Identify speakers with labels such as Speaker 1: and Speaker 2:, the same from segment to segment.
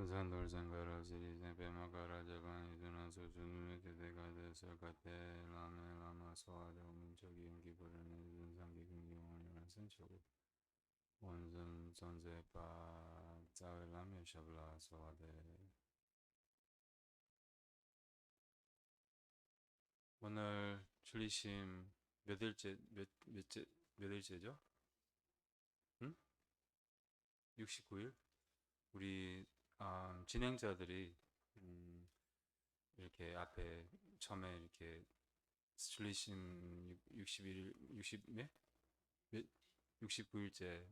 Speaker 1: 군산돌산가라지리 베마가라자반이두나소주누네테데가데설가테 라메라마소아레오민족이 용기부르는 윤상기근기원이란선초고 원전전제바 짜웰라메샤블라소아데. 오늘 줄리심 몇 일째죠? 응? 69일? 우리 진행자들이 음, 이렇게 앞에 처음에 이렇게 줄리심 61일 60 몇? 69일째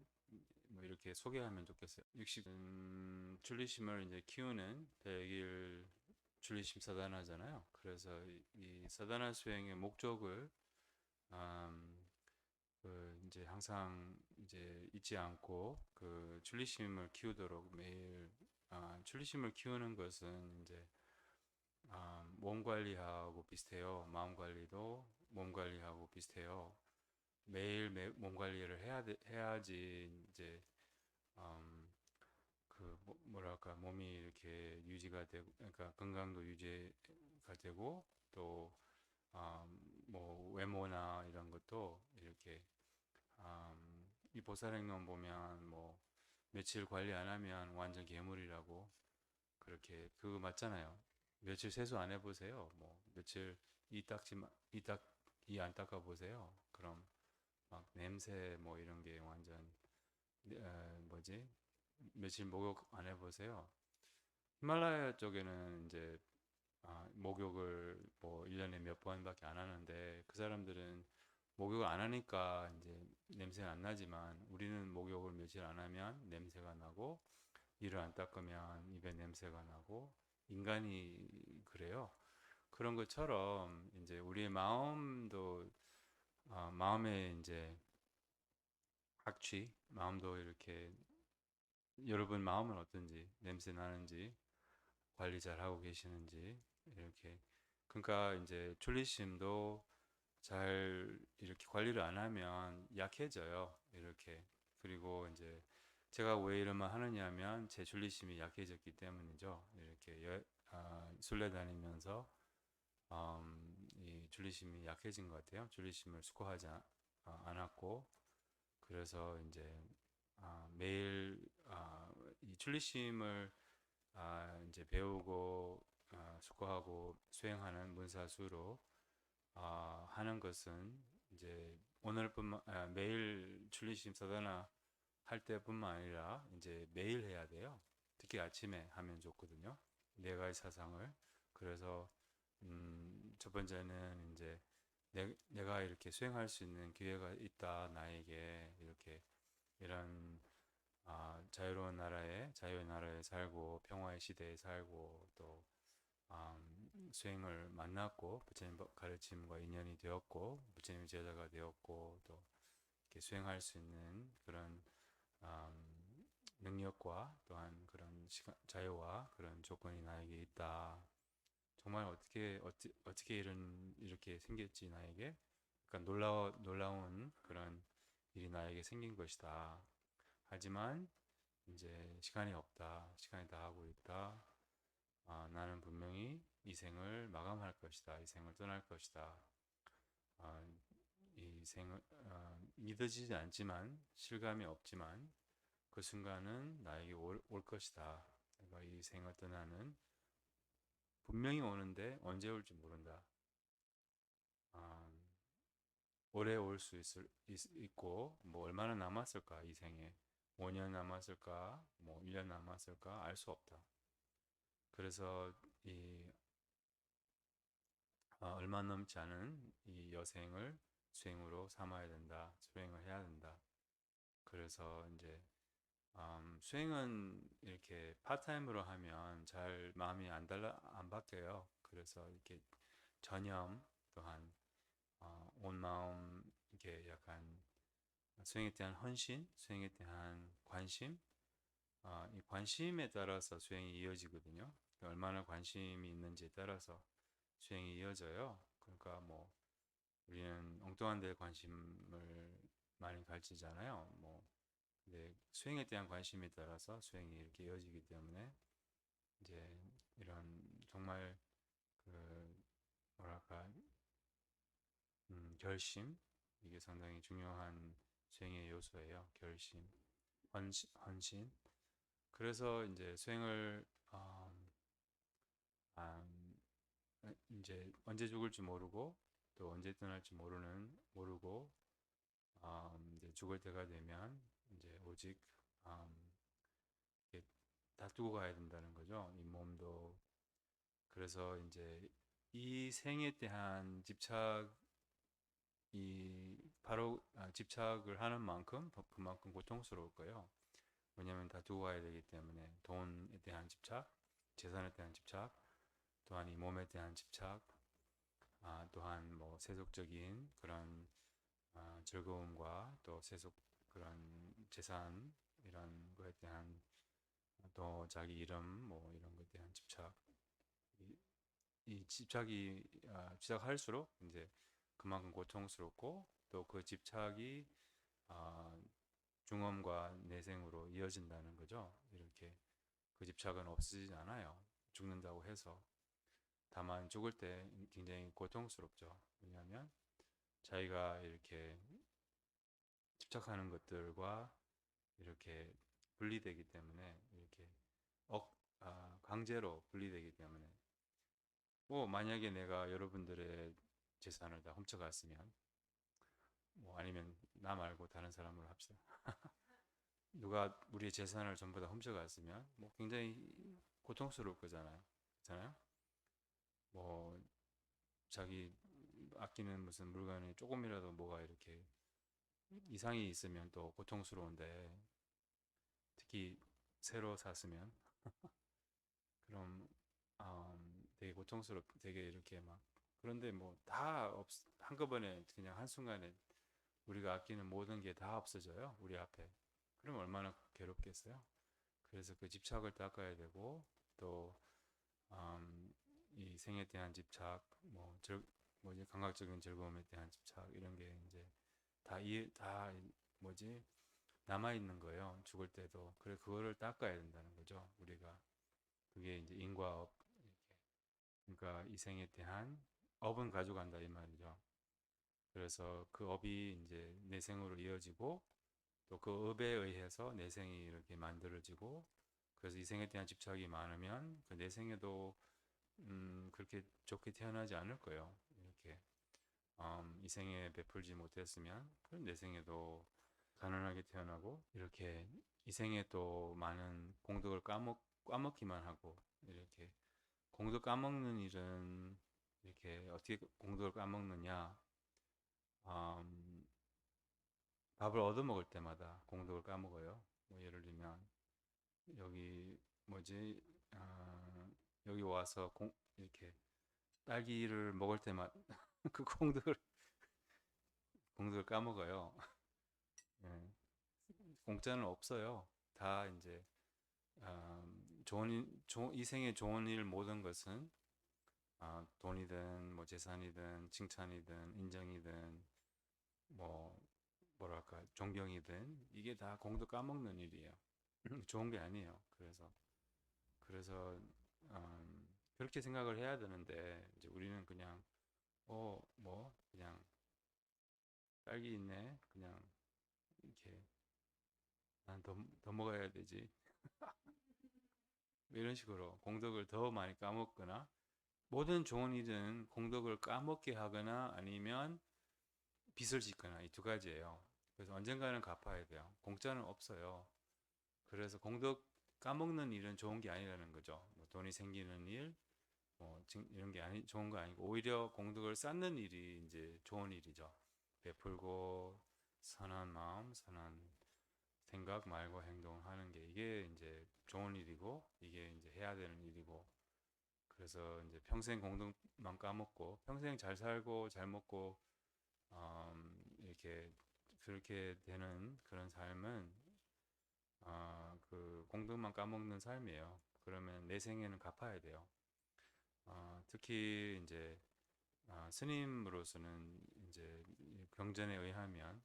Speaker 1: 뭐 이렇게 소개하면 좋겠어요. 60 줄리심을 이제 키우는 100일 줄리심 사단하잖아요. 그래서 이 사단화 수행의 목적을 이제 항상 이제 잊지 않고 그 줄리심을 키우도록 매일 줄리심을 키우는 것은 이제 몸 관리하고 비슷해요. 마음 관리도 몸 관리하고 비슷해요. 매일 몸 관리를 해야지 이제 뭐랄까 몸이 이렇게 유지가 되고 그러니까 건강도 유지가 되고 또 뭐 외모나 이런 것도 이렇게 이 보살행론 보면 뭐 며칠 관리 안 하면 완전 괴물이라고 그렇게 그거 맞잖아요. 며칠 세수 안 해보세요. 뭐 며칠 이안 닦아 보세요. 그럼 막 냄새 뭐 이런 게 완전 뭐지? 며칠 목욕 안 해보세요. 히말라야 쪽에는 이제 목욕을 뭐 1년에 몇 번밖에 안 하는데 그 사람들은 목욕을 안 하니까 이제 냄새는 안 나지만 우리는 목욕을 며칠 안 하면 냄새가 나고 이를 안 닦으면 입에 냄새가 나고 인간이 그래요. 그런 것처럼 이제 우리의 마음도 마음의 이제 마음도 이렇게 여러분 마음은 어떤지 냄새 나는지 관리 잘 하고 계시는지 이렇게 그러니까 이제 졸리심도 잘 이렇게 관리를 안 하면 약해져요. 이렇게 그리고 이제 제가 왜 이런 말 하느냐면 제 졸리심이 약해졌기 때문이죠. 이렇게 순례 다니면서 이 졸리심이 약해진 것 같아요. 졸리심을 수고하지 않았고 그래서 이제 매일 이 졸리심을 이제 배우고 숙고하고 수행하는 문사수로 하는 것은 이제 매일 출리심 사다나 할 때뿐만 아니라 이제 매일 해야 돼요. 특히 아침에 하면 좋거든요. 네 가지 사상을. 그래서 첫 번째는 이제 내가 이렇게 수행할 수 있는 기회가 있다. 나에게 이렇게 이런 자유의 나라에 살고 평화의 시대에 살고 또 수행을 만났고 부처님 가르침과 인연이 되었고 부처님 제자가 되었고 또 이렇게 수행할 수 있는 그런 능력과 또한 그런 자유와 그런 조건이 나에게 있다. 정말 어떻게 이렇게 생겼지 나에게? 그러니까 놀라운 그런 일이 나에게 생긴 것이다. 하지만 이제 시간이 없다. 시간이 다 하고 있다. 나는 분명히 이 생을 마감할 것이다. 이 생을 떠날 것이다. 아, 이 생을 믿어지지 않지만 실감이 없지만 그 순간은 나에게 올 것이다. 내가 이 생을 떠나는 분명히 오는데 언제 올지 모른다. 아, 오래 올 수 있고 뭐 얼마나 남았을까 이 생에 5년 남았을까 뭐 1년 남았을까 알 수 없다. 그래서 이 얼마 남지 않은 이 여생을 수행으로 삼아야 된다. 수행을 해야 된다. 그래서 이제 수행은 이렇게 파타임으로 하면 잘 마음이 안 바뀌어요. 그래서 이렇게 전념 또한 온 마음 이게 약간 수행에 대한 헌신, 수행에 대한 관심, 이 관심에 따라서 수행이 이어지거든요. 얼마나 관심이 있는지에 따라서 수행이 이어져요. 그러니까 뭐 우리는 엉뚱한 데 관심을 많이 가지잖아요. 뭐 근데 수행에 대한 관심에 따라서 수행이 이렇게 이어지기 때문에 이제 이런 정말 그 뭐랄까 결심 이게 상당히 중요한 수행의 요소예요. 결심, 헌신. 그래서 이제 수행을 음, 이제 언제 죽을지 모르고 또 언제 떠날지 모르고 이제 죽을 때가 되면 이제 오직 음, 다 두고 가야 된다는 거죠. 이 몸도. 그래서 이제 이 생에 대한 바로 집착을 하는 만큼 그만큼 고통스러울 거예요. 왜냐하면 다 두고 가야 되기 때문에 돈에 대한 집착, 재산에 대한 집착, 또한 이 몸에 대한 집착, 또한 뭐 세속적인 그런 즐거움과 또 세속 그런 재산 이런 거에 대한 또 자기 이름 뭐 이런 것에 대한 집착 이, 이 집착이 집착할수록 이제 그만큼 고통스럽고 또 그 집착이 아, 중엄과 내생으로 이어진다는 거죠. 이렇게 그 집착은 없어지지 않아요. 죽는다고 해서 다만 죽을 때 굉장히 고통스럽죠. 왜냐하면 자기가 이렇게 집착하는 것들과 이렇게 분리되기 때문에 이렇게 강제로 분리되기 때문에 뭐 만약에 내가 여러분들의 재산을 다 훔쳐갔으면 뭐 아니면 나 말고 다른 사람으로 합시다. 누가 우리의 재산을 전부 다 훔쳐갔으면 뭐 굉장히 고통스러울 거잖아요. 그렇잖아요? 뭐 자기 아끼는 무슨 물건이 조금이라도 뭐가 이렇게 이상이 있으면 또 고통스러운데 특히 새로 샀으면 그럼 되게 되게 이렇게 막 그런데 뭐 다 한꺼번에 그냥 한순간에 우리가 아끼는 모든 게 다 없어져요. 우리 앞에. 그럼 얼마나 괴롭겠어요? 그래서 그 집착을 닦아야 되고 또 이 생에 대한 집착, 뭐지 감각적인 즐거움에 대한 집착 이런 게 이제 다 뭐지 남아 있는 거예요. 죽을 때도. 그래 그거를 닦아야 된다는 거죠. 우리가 그게 이제 인과업 이렇게. 그러니까 이 생에 대한 업은 가져간다 이 말이죠. 그래서 그 업이 이제 내생으로 이어지고 또 그 업에 의해서 내생이 이렇게 만들어지고 그래서 이 생에 대한 집착이 많으면 그 내생에도 그렇게 좋게 태어나지 않을 거예요. 이렇게 이 생에 베풀지 못했으면 그럼 내생에도 가난하게 태어나고 이렇게 이 생에 또 많은 공덕을 까먹기만 하고 이렇게 공덕 까먹는 일은 이렇게 어떻게 공덕을 까먹느냐 음, 밥을 얻어먹을 때마다 공덕을 까먹어요. 뭐 예를 들면 여기 뭐지 여기 와서 이렇게 딸기를 먹을 때마다 그 공덕을 까먹어요. 예, 공짜는 없어요. 다 이제 이 생에 좋은 일 모든 것은 돈이든 뭐 재산이든 칭찬이든 인정이든 뭐 뭐랄까 존경이든 이게 다 공도 까먹는 일이에요. 좋은 게 아니에요. 그래서 그렇게 생각을 해야 되는데 이제 우리는 그냥 뭐 그냥 딸기 있네 그냥 이렇게 난 더 먹어야 되지 이런 식으로 공덕을 더 많이 까먹거나 모든 좋은 일은 공덕을 까먹게 하거나 아니면 빚을 짓거나 이 두 가지예요. 그래서 언젠가는 갚아야 돼요. 공짜는 없어요. 그래서 공덕 까먹는 일은 좋은 게 아니라는 거죠. 뭐 돈이 생기는 일, 뭐 이런 게 좋은 거 아니고 오히려 공덕을 쌓는 일이 이제 좋은 일이죠. 베풀고 선한 마음, 선한 생각 말고 행동하는 게 이게 이제 좋은 일이고 이게 이제 해야 되는 일이고 그래서 이제 평생 공덕만 까먹고 평생 잘 살고 잘 먹고 이렇게 그렇게 되는 그런 삶은 그 공덕만 까먹는 삶이에요. 그러면 내 생에는 갚아야 돼요. 특히 이제 스님으로서는 이제 경전에 의하면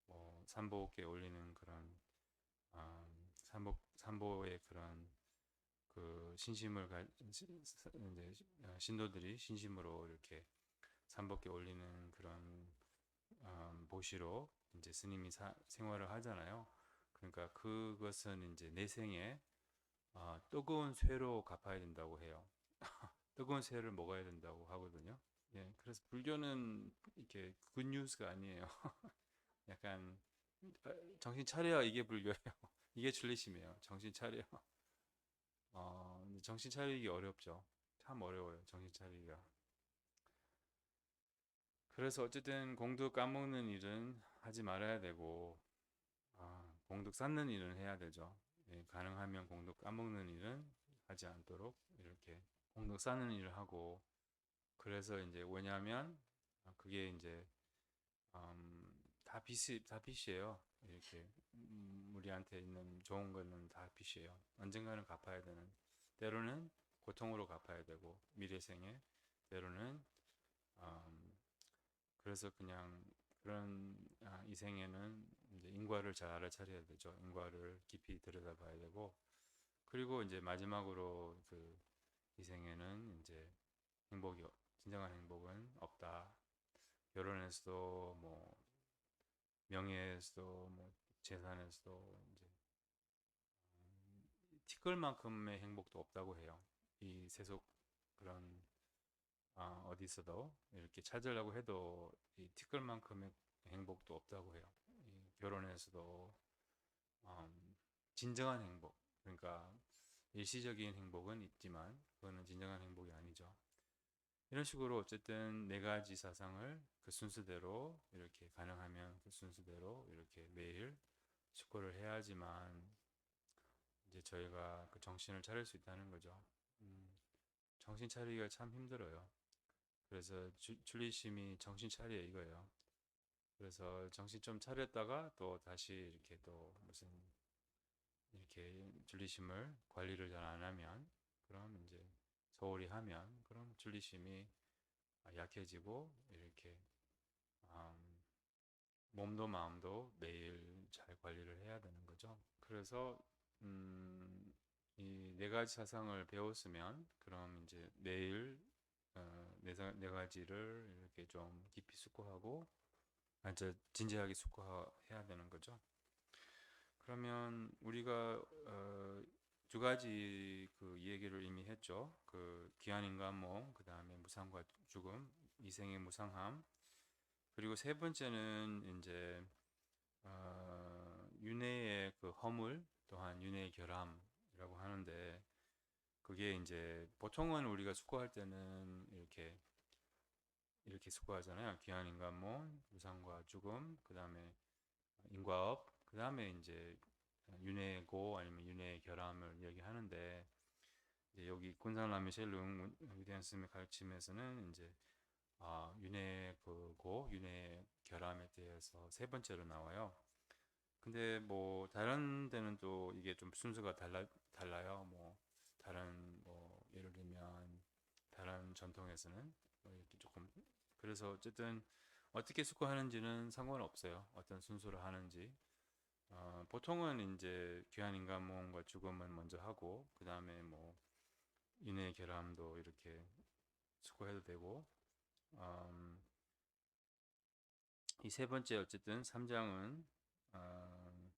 Speaker 1: 뭐 삼보께 올리는 그런 삼보의 그런 그 이제 신도들이 신심으로 이렇게 삼법계 올리는 그런 보시로 이제 스님이 생활을 하잖아요. 그러니까 그것은 이제 내생에 뜨거운 쇠로 갚아야 된다고 해요. 뜨거운 쇠를 먹어야 된다고 하거든요. 예, 그래서 불교는 이렇게 굿뉴스가 아니에요. 약간 정신 차려 이게 불교예요. 이게 진리심이에요. 정신 차려. 근데 정신 차리기 어렵죠. 참 어려워요. 정신 차리기가. 그래서 어쨌든 공덕 까먹는 일은 하지 말아야 되고, 공덕 쌓는 일은 해야 되죠. 예, 가능하면 공덕 까먹는 일은 하지 않도록 이렇게 공덕 쌓는 일을 하고, 그래서 이제 왜냐하면 그게 이제 다 빚이에요. 이렇게 우리한테 있는 좋은 거는 다 빚이에요. 언젠가는 갚아야 되는. 때로는 고통으로 갚아야 되고 미래생에 때로는 음, 그래서 그냥 그런 이 생에는 이제 인과를 잘 알아차려야 되죠. 인과를 깊이 들여다봐야 되고 그리고 이제 마지막으로 그 이 생에는 이제 행복이 진정한 행복은 없다. 결혼에서도 뭐 명예에서도 뭐 재산에서도 이제 티끌만큼의 행복도 없다고 해요. 이 세속 그런 어디서도 이렇게 찾으려고 해도 이 티끌만큼의 행복도 없다고 해요. 이 결혼에서도 진정한 행복, 그러니까 일시적인 행복은 있지만 그거는 진정한 행복이 아니죠. 이런 식으로 어쨌든 네 가지 사상을 그 순서대로 이렇게 가능하면 그 순서대로 이렇게 매일 숙고를 해야지만 이제 저희가 그 정신을 차릴 수 있다는 거죠. 음, 정신 차리기가 참 힘들어요. 그래서 줄리심이 정신 차려 이거예요. 그래서 정신 좀 차렸다가 또 다시 이렇게 또 무슨 이렇게 줄리심을 관리를 잘 안 하면 그럼 이제 소홀히 하면 그럼 줄리심이 약해지고 이렇게 음, 몸도 마음도 매일 잘 관리를 해야 되는 거죠. 그래서 이 네 가지 사상을 배웠으면 그럼 이제 내일 네 가지를 이렇게 좀 깊이 숙고하고 진짜 진지하게 숙고해야 되는 거죠. 그러면 우리가 두 가지 그 얘기를 이미 했죠. 그 귀한 인간몽, 그 다음에 무상과 죽음, 이생의 무상함, 그리고 세 번째는 이제 윤회의 그 허물, 또한 윤회의 결함이라고 하는데 그게 이제 보통은 우리가 숙고할 때는 이렇게 숙고하잖아요. 귀한 인간몽, 무상과 죽음, 그 다음에 인과업, 그 다음에 이제 윤회고 아니면 윤회의 결함을 얘기하는데 이제 여기 군산라미 셀룽 위대한 스님의 가르침에서는 이제 윤회 그고 윤회 결함에 대해서 세 번째로 나와요. 근데 뭐 다른 데는 또 이게 좀 순서가 달라요. 뭐 다른 뭐 예를 들면 다른 전통에서는 뭐 이렇게 조금 그래서 어쨌든 어떻게 숙고하는지는 상관없어요. 어떤 순서로 하는지. 보통은 이제 귀한 인간몽과 죽음은 먼저 하고 그 다음에 뭐 윤회 결함도 이렇게 숙고해도 되고 이 세 번째 어쨌든 3장은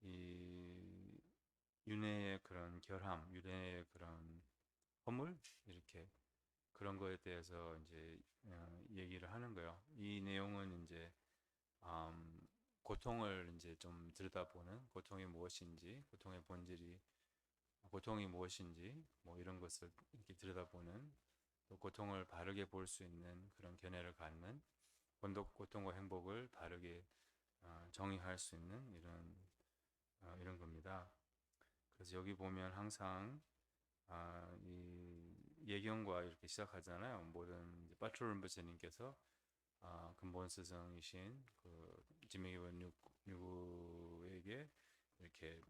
Speaker 1: 이 윤회의 그런 결함, 윤회의 그런 허물 이렇게 그런 거에 대해서 이제 얘기를 하는 거예요. 이 내용은 이제 고통을 이제 좀 들여다보는 고통이 무엇인지, 고통의 본질이 고통이 무엇인지 뭐 이런 것을 이렇게 들여다보는 또 고통을 바르게 볼 수 있는 그런 견해를 갖는 고통과 행복을 바르게 정의할 수 있는 이런 겁니다. 그래서 여기 보면 항상 이 예경과 이렇게 시작하잖아요. 모든 빠트롤rum버스님께서 근본 스승이신 그 지메기원 유구에게 이렇게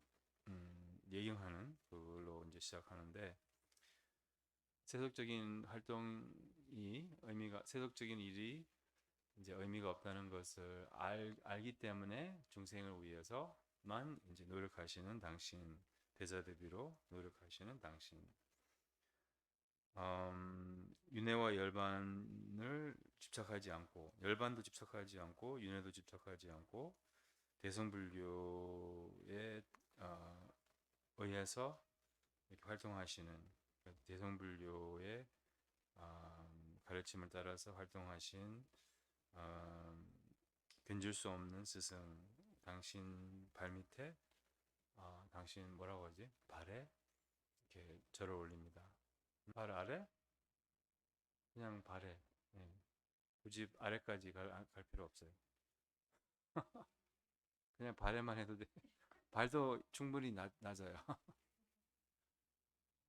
Speaker 1: 예경하는 그걸로 이제 시작하는데 세속적인 활동이 세속적인 일이 이제 의미가 없다는 것을 알기 때문에 중생을 위해서만 이제 노력하시는 당신 대자대비로 노력하시는 당신 윤회와 열반을 집착하지 않고, 열반도 집착하지 않고 윤회도 집착하지 않고 대성불교에 의해서 이렇게 활동하시는, 대성불교의 가르침을 따라서 활동하신 견줄 수 없는 스승, 당신 발밑에, 당신 뭐라고 하지? 발에 이렇게 절을 올립니다. 발 아래? 그냥 발에. 예. 굳이 아래까지 갈 필요 없어요. 그냥 발에만 해도 돼. 발도 충분히 낮아요.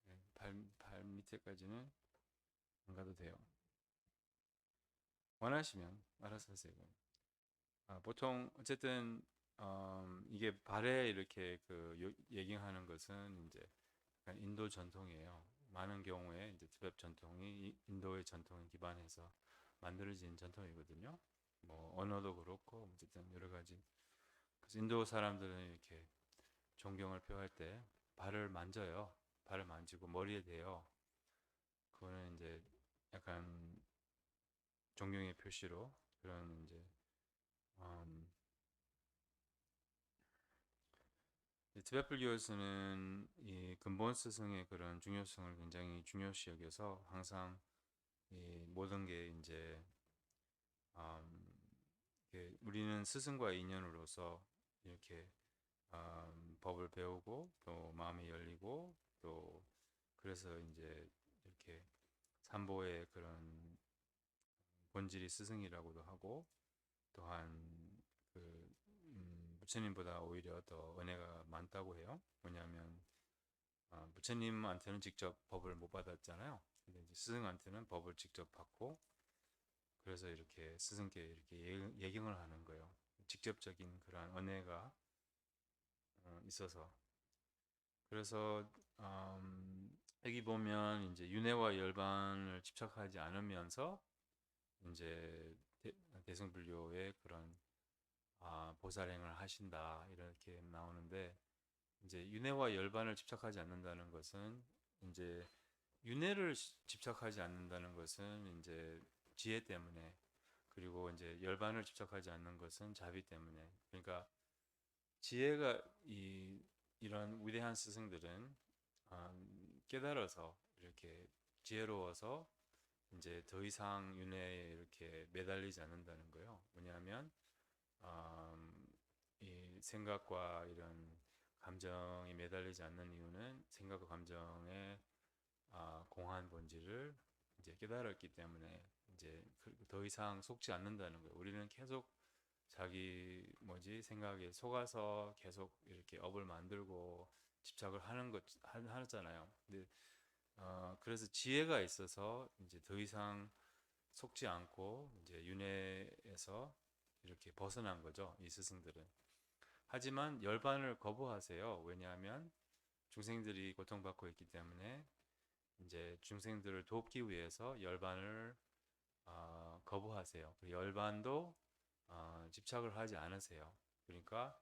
Speaker 1: 예, 발 밑에까지는 안 가도 돼요. 원하시면 알아서 하세요. 보통 어쨌든 이게 발에 이렇게 얘기하는 것은 이제 약간 인도 전통이에요. 많은 경우에 이제 티베트 전통이 인도의 전통에 기반해서 만들어진 전통이거든요. 뭐 언어도 그렇고 어쨌든 여러 가지. 그래서 인도 사람들은 이렇게 존경을 표할 때 발을 만져요. 발을 만지고 머리에 대요. 그거는 이제 약간 존경의 표시로 그런 이제 음, 티베트 불교에서는 이 근본 스승의 그런 중요성을 굉장히 중요시 여겨서 항상 이 모든 게 이제 우리는 스승과 인연으로서 이렇게 법을 배우고 또 마음이 열리고 또 그래서 이제 이렇게 삼보의 그런 본질이 스승이라고도 하고 또한 부처님보다 오히려 더 은혜가 많다고 해요. 왜냐하면 부처님한테는 직접 법을 못 받았잖아요. 근데 이제 스승한테는 법을 직접 받고 그래서 이렇게 스승께 이렇게 예경을 하는 거예요. 직접적인 그러한 은혜가 있어서 그래서 여기 보면 이제 윤회와 열반을 집착하지 않으면서 이제 대승불교의 그런 보살행을 하신다 이렇게 나오는데 이제 윤회와 열반을 집착하지 않는다는 것은 이제 윤회를 집착하지 않는다는 것은 이제 지혜 때문에 그리고 이제 열반을 집착하지 않는 것은 자비 때문에 그러니까 지혜가 이런 위대한 스승들은 깨달아서 이렇게 지혜로워서 이제 더 이상 윤회에 이렇게 매달리지 않는다는 거예요. 왜냐하면 이 생각과 이런 감정이 매달리지 않는 이유는 생각과 감정의 공한 본질을 이제 깨달았기 때문에 이제 더 이상 속지 않는다는 거예요. 우리는 계속 자기 생각에 속아서 계속 이렇게 업을 만들고 집착을 하잖아요. 근데 그래서 지혜가 있어서 이제 더 이상 속지 않고 이제 윤회에서 이렇게 벗어난 거죠. 이 스승들은. 하지만 열반을 거부하세요. 왜냐하면 중생들이 고통받고 있기 때문에 이제 중생들을 돕기 위해서 열반을 거부하세요. 열반도 집착을 하지 않으세요. 그러니까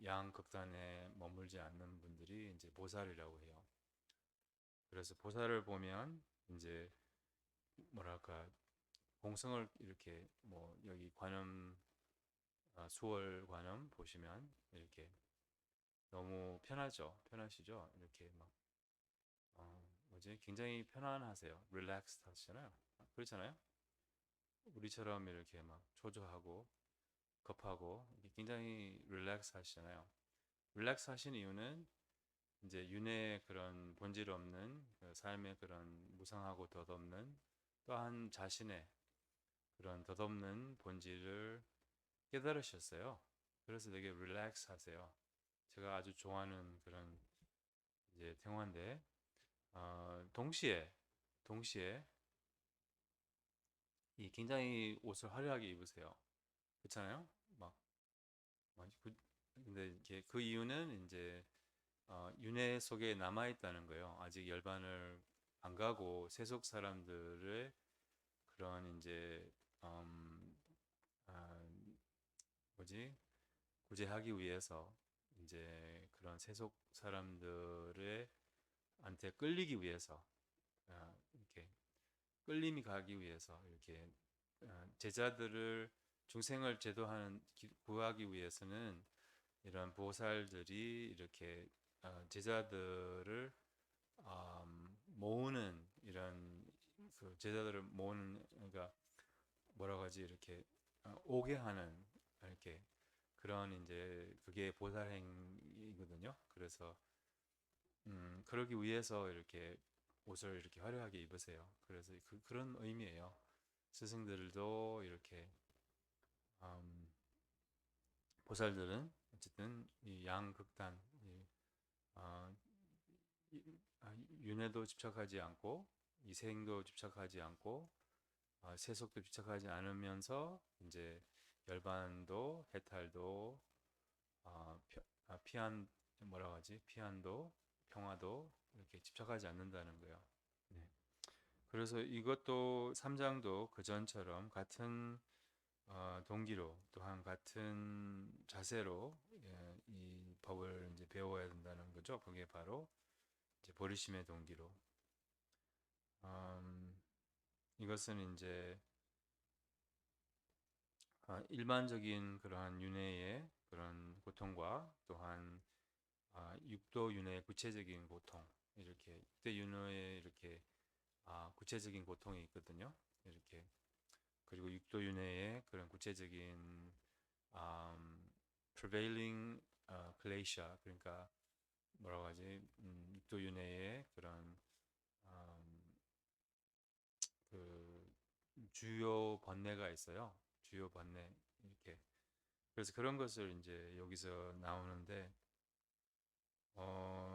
Speaker 1: 양극단에 머물지 않는 분들이 이제 보살이라고 해요. 그래서 보살을 보면 이제 뭐랄까 공성을 이렇게 뭐 여기 관음 수월 관음 보시면 이렇게 너무 편하시죠? 이렇게 막 굉장히 편안하세요. 릴렉스 하시잖아요. 그렇잖아요. 우리처럼 이렇게 막 초조하고 급하고 굉장히 릴렉스 하시잖아요. 릴렉스 하신 이유는 이제 윤회의 그런 본질 없는 그 삶의 그런 무상하고 덧없는 또한 자신의 그런 덧없는 본질을 깨달으셨어요. 그래서 되게 릴렉스 하세요. 제가 아주 좋아하는 그런 이제 태화인데 동시에 이 굉장히 옷을 화려하게 입으세요. 그렇잖아요? 근데 이게 그 이유는 이제 윤회 속에 남아 있다는 거예요. 아직 열반을 안 가고 세속 사람들의 그런 이제 아, 구제하기 위해서 이제 그런 세속 사람들의 한테 끌리기 위해서 이렇게 끌림이 가기 위해서 이렇게 제자들을 중생을 제도하는 구하기 위해서는 이런 보살들이 이렇게 제자들을 모으는 이런 그 제자들을 모으는 그러니까 뭐라고 하지 이렇게 오게 하는 이렇게 그런 이제 그게 보살행이거든요. 그래서 그러기 위해서 이렇게 옷을 이렇게 화려하게 입으세요. 그래서 그런 의미예요. 스승들도 이렇게 음, 보살들은 어쨌든 이 양극단 어, 윤회도 집착하지 않고 이생도 집착하지 않고 세속도 집착하지 않으면서 이제 열반도 해탈도 피한 뭐라고 하지 피한도 평화도 이렇게 집착하지 않는다는 거예요. 네. 그래서 이것도 3장도 그 전처럼 같은 동기로 또한 같은 자세로 이 법을 이제 배워야 된다는 거죠. 그게 바로 이제 보리심의 동기로. 이것은 이제 일반적인 그러한 윤회의 그런 고통과 또한 육도 윤회의 구체적인 고통 이렇게 육대 윤회의 이렇게 구체적인 고통이 있거든요. 이렇게 그리고 육도 윤회의 그런 구체적인 prevailing glacier 그러니까 뭐라고 하지 육도 윤회의 그런 음, 그 주요 번뇌가 있어요. 주요 번뇌 이렇게 그래서 그런 것을 이제 여기서 나오는데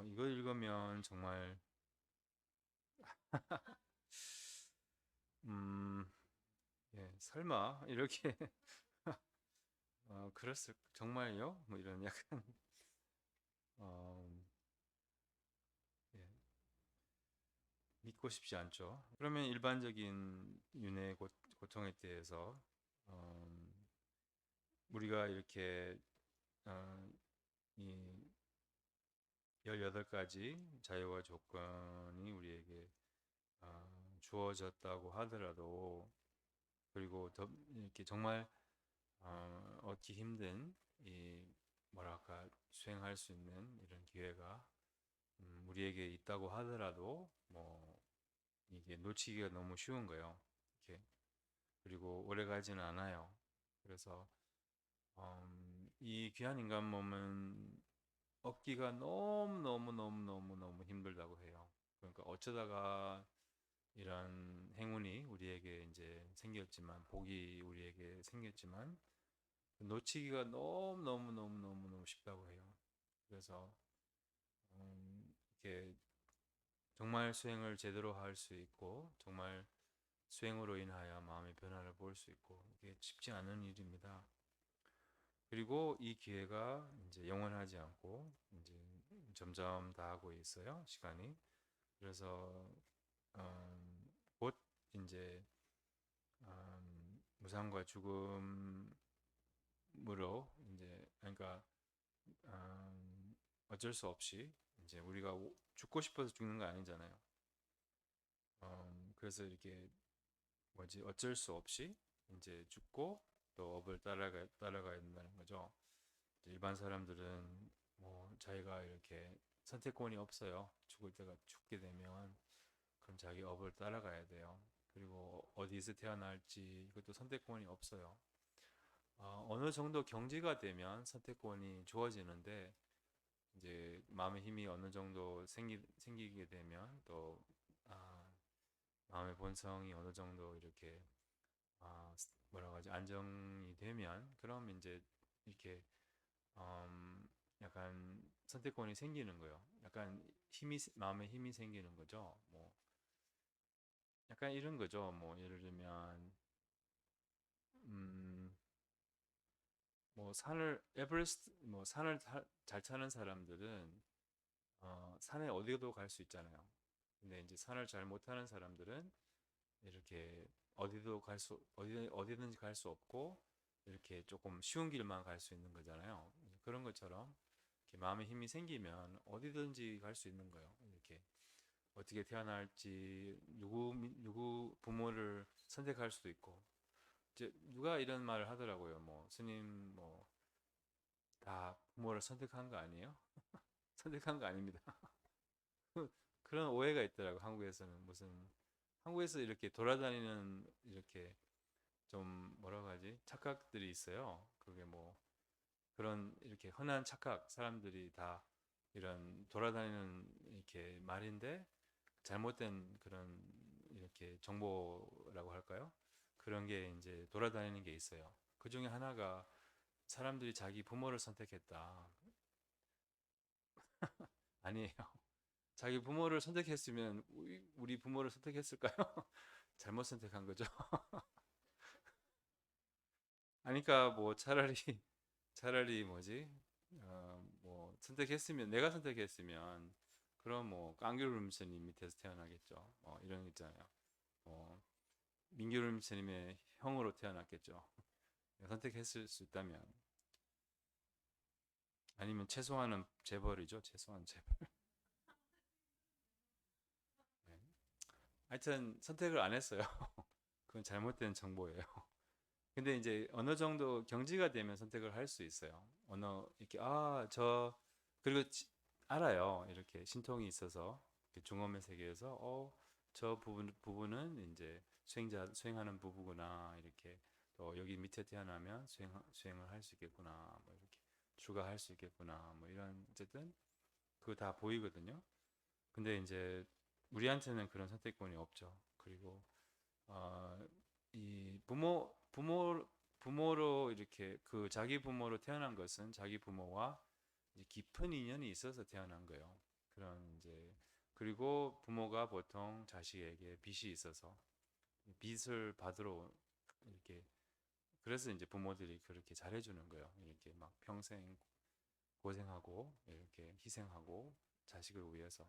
Speaker 1: 이거 읽으면 정말 음, 예, 설마 이렇게 그랬을 정말요? 뭐 이런 약간 어, 예, 믿고 싶지 않죠. 그러면 일반적인 윤회 고통에 대해서 우리가 이렇게 어, 이 18가지 자유와 조건이 우리에게 주어졌다고 하더라도 그리고 더 이렇게 정말 얻기 힘든 이 뭐랄까 수행할 수 있는 이런 기회가 우리에게 있다고 하더라도 뭐 이게 놓치기가 너무 쉬운 거예요. 이렇게 그리고 오래 가지는 않아요. 그래서 이 귀한 인간 몸은 얻기가 너무 너무 너무 너무 너무 힘들다고 해요. 그러니까 어쩌다가 이런 행운이 우리에게 이제 생겼지만 복이 우리에게 생겼지만 놓치기가 너무 너무 너무 너무 너무 쉽다고 해요. 그래서 이렇게 정말 수행을 제대로 할 수 있고 정말 수행으로 인하여 마음의 변화를 볼 수 있고 이게 쉽지 않은 일입니다. 그리고 이 기회가 이제 영원하지 않고 이제 점점 다하고 있어요. 시간이. 그래서 곧 이제 무상과 죽음으로 이제 그러니까 어쩔 수 없이 이제 우리가 죽고 싶어서 죽는 거 아니잖아요. 그래서 이렇게 뭐지 어쩔 수 없이 이제 죽고 또 업을 따라가야 된다는 거죠. 일반 사람들은 뭐 자기가 이렇게 선택권이 없어요. 죽을 때가 죽게 되면 그럼 자기 업을 따라가야 돼요. 그리고 어디서 태어날지 이것도 선택권이 없어요. 어느 정도 경지가 되면 선택권이 주어지는데 이제 마음의 힘이 어느 정도 생기게 되면 또 아, 마음의 본성이 어느 정도 이렇게 뭐라고 하지 안정이 되면 그럼 이제 이렇게 약간 선택권이 생기는 거예요. 약간 마음의 힘이 생기는 거죠. 뭐 약간 이런 거죠. 뭐 예를 들면 음, 뭐 산을 에베레스트 뭐 산을 잘 타는 사람들은 산에 어디도 갈 수 있잖아요. 근데 이제 산을 잘 못하는 사람들은 이렇게 어디든지 갈 수 없고 이렇게 조금 쉬운 길만 갈 수 있는 거잖아요. 그런 것처럼 이렇게 마음의 힘이 생기면 어디든지 갈 수 있는 거예요. 이렇게 어떻게 태어날지 누구 부모를 선택할 수도 있고 이제 누가 이런 말을 하더라고요. 뭐 스님 뭐 다 부모를 선택한 거 아니에요? 선택한 거 아닙니다. 그런 오해가 있더라고. 한국에서는 무슨 한국에서 이렇게 돌아다니는 이렇게 좀 뭐라고 하지? 착각들이 있어요. 그게 뭐 그런 이렇게 흔한 착각 사람들이 다 이런 돌아다니는 이렇게 말인데 잘못된 그런 이렇게 정보라고 할까요? 그런 게 이제 돌아다니는 게 있어요. 그 중에 하나가 사람들이 자기 부모를 선택했다. 아니에요. 자기 부모를 선택했으면 우리 부모를 선택했을까요? 잘못 선택한 거죠. 아니까 뭐 차라리 뭐지? 뭐 선택했으면 내가 선택했으면 그럼 뭐 깡규름스님 밑에서 태어나겠죠. 이런 거 있잖아요. 뭐 민규름스님의 형으로 태어났겠죠. 선택했을 수 있다면 아니면 최소한은 재벌이죠. 최소한 재벌. 네. 하여튼 선택을 안 했어요. 그건 잘못된 정보예요. 근데 이제 어느 정도 경지가 되면 선택을 할 수 있어요. 이렇게 그리고 알아요. 이렇게 신통이 있어서 이렇게 중음의 세계에서 저 부분은 이제 수행하는 부부구나. 이렇게 또 여기 밑에 태어나면 수행을 할 수 있겠구나. 뭐 이렇게 출가할 수 있겠구나. 뭐 이런 어쨌든 그거 다 보이거든요. 근데 이제 우리한테는 그런 선택권이 없죠. 그리고 어, 이 부모로 이렇게 그 자기 부모로 태어난 것은 자기 부모와 이제 깊은 인연이 있어서 태어난 거예요. 그런 이제 그리고 부모가 보통 자식에게 빚이 있어서 빚을 받으러 이렇게 그래서 이제 부모들이 그렇게 잘해주는 거예요. 이렇게 막 평생 고생하고 이렇게 희생하고 자식을 위해서.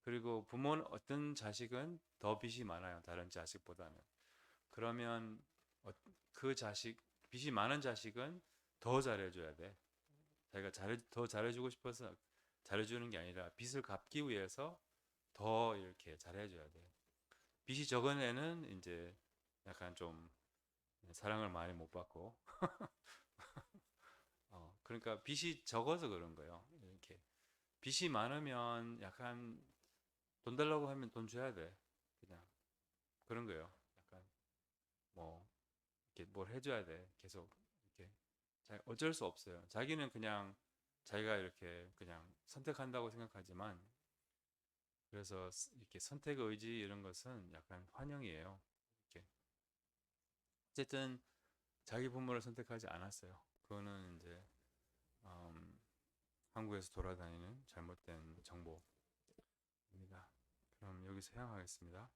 Speaker 1: 그리고 부모는 어떤 자식은 더 빚이 많아요. 다른 자식보다는. 그러면 그 빚이 많은 자식은 더 잘해줘야 돼. 자기가 더 잘해주고 싶어서 잘해주는 게 아니라 빚을 갚기 위해서 더 이렇게 잘해줘야 돼. 빚이 적은 애는 이제 약간 좀 사랑을 많이 못 받고, 그러니까 빚이 적어서 그런 거예요. 이렇게 빚이 많으면 약간 돈 달라고 하면 돈 줘야 돼. 그냥 그런 거예요. 약간 뭐 이렇게 뭘 해줘야 돼. 계속 이렇게 어쩔 수 없어요. 자기는 그냥 자기가 이렇게 그냥 선택한다고 생각하지만 그래서 이렇게 선택 의지 이런 것은 약간 환영이에요. 이렇게 어쨌든 자기 부모를 선택하지 않았어요. 그거는 이제 한국에서 돌아다니는 잘못된 정보입니다. 그럼 여기서 해양하겠습니다.